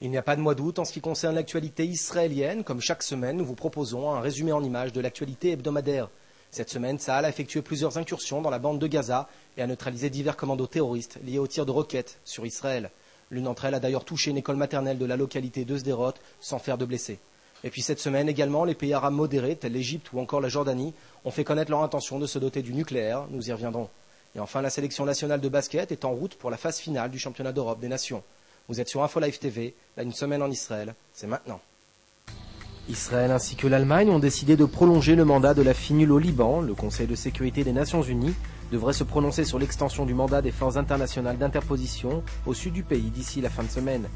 Il n'y a pas de mois d'août en ce qui concerne l'actualité israélienne. Comme chaque semaine, nous vous proposons un résumé en images de l'actualité hebdomadaire. Cette semaine, Tsahal a effectué plusieurs incursions dans la bande de Gaza et a neutralisé divers commandos terroristes liés aux tirs de roquettes sur Israël. L'une d'entre elles a d'ailleurs touché une école maternelle de la localité de Sderot sans faire de blessés. Et puis cette semaine également, les pays arabes modérés, tels l'Égypte ou encore la Jordanie, ont fait connaître leur intention de se doter du nucléaire. Nous y reviendrons. Et enfin, la sélection nationale de basket est en route pour la phase finale du championnat d'Europe des nations. Vous êtes sur InfoLive TV, là une semaine en Israël, c'est maintenant. Israël ainsi que l'Allemagne ont décidé de prolonger le mandat de la FINUL au Liban. Le Conseil de sécurité des Nations Unies devrait se prononcer sur l'extension du mandat des forces internationales d'interposition au sud du pays d'ici la fin de semaine.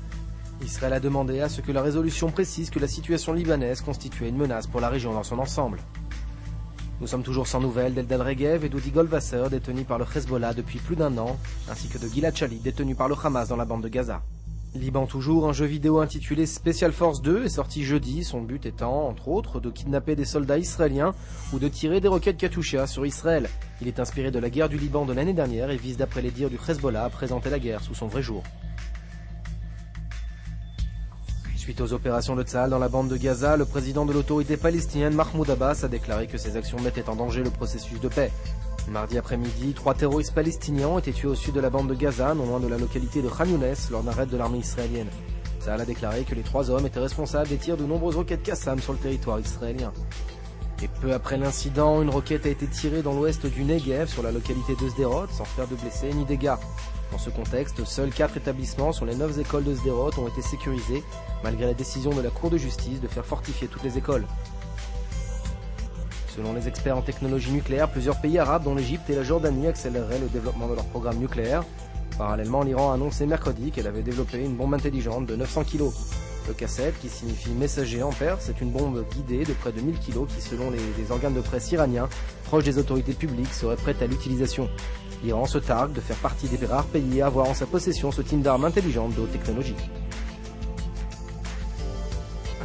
Israël a demandé à ce que la résolution précise que la situation libanaise constituait une menace pour la région dans son ensemble. Nous sommes toujours sans nouvelles d'Eldad Regev et d'Udi Goldwasser détenus par le Hezbollah depuis plus d'un an, ainsi que de Gilad Shalit détenu par le Hamas dans la bande de Gaza. Liban toujours, un jeu vidéo intitulé Special Force 2 est sorti jeudi, son but étant, entre autres, de kidnapper des soldats israéliens ou de tirer des roquettes Katyusha sur Israël. Il est inspiré de la guerre du Liban de l'année dernière et vise, d'après les dires du Hezbollah, à présenter la guerre sous son vrai jour. Suite aux opérations de Tsahal dans la bande de Gaza, le président de l'autorité palestinienne Mahmoud Abbas a déclaré que ces actions mettaient en danger le processus de paix. Mardi après-midi, 3 terroristes palestiniens ont été tués au sud de la bande de Gaza, non loin de la localité de Khan Younes, lors d'un raid de l'armée israélienne. Tsahal a déclaré que les 3 hommes étaient responsables des tirs de nombreuses roquettes Qassam sur le territoire israélien. Et peu après l'incident, une roquette a été tirée dans l'ouest du Negev, sur la localité de Sderot, sans faire de blessés ni dégâts. Dans ce contexte, seuls 4 établissements sur les 9 écoles de Sderot ont été sécurisés, malgré la décision de la Cour de justice de faire fortifier toutes les écoles. Selon les experts en technologie nucléaire, plusieurs pays arabes, dont l'Égypte et la Jordanie, accéléreraient le développement de leur programme nucléaire. Parallèlement, l'Iran a annoncé mercredi qu'elle avait développé une bombe intelligente de 900 kg. Le Qassem, qui signifie messager en perse, est une bombe guidée de près de 1000 kg qui, selon les organes de presse iraniens, proches des autorités publiques, serait prête à l'utilisation. L'Iran se targue de faire partie des rares pays à avoir en sa possession ce type d'arme intelligente de haute technologie.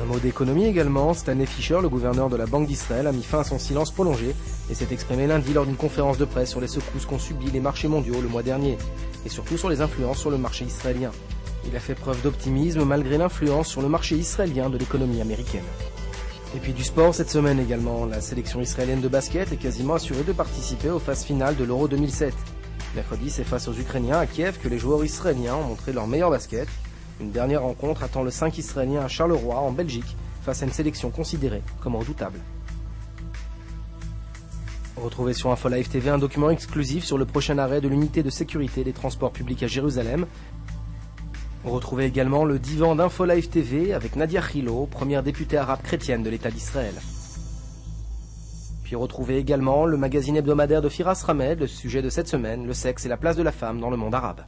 Un mot d'économie également, Stanley Fischer, le gouverneur de la Banque d'Israël, a mis fin à son silence prolongé et s'est exprimé lundi lors d'une conférence de presse sur les secousses qu'ont subies les marchés mondiaux le mois dernier, et surtout sur les influences sur le marché israélien. Il a fait preuve d'optimisme malgré l'influence sur le marché israélien de l'économie américaine. Et puis du sport cette semaine également, la sélection israélienne de basket est quasiment assurée de participer aux phases finales de l'Euro 2007. Mercredi, c'est face aux Ukrainiens à Kiev que les joueurs israéliens ont montré leur meilleur basket. Une dernière rencontre attend le 5 israélien à Charleroi, en Belgique, face à une sélection considérée comme redoutable. Retrouvez sur InfoLive TV un document exclusif sur le prochain arrêt de l'unité de sécurité des transports publics à Jérusalem. Retrouvez également le divan d'InfoLive TV avec Nadia Hilo, première députée arabe chrétienne de l'État d'Israël. Puis retrouvez également le magazine hebdomadaire de Firas Ramed, le sujet de cette semaine, le sexe et la place de la femme dans le monde arabe.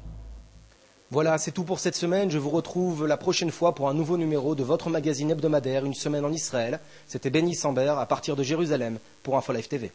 Voilà, c'est tout pour cette semaine. Je vous retrouve la prochaine fois pour un nouveau numéro de votre magazine hebdomadaire, Une semaine en Israël. C'était Benny Sambert à partir de Jérusalem pour InfoLive TV.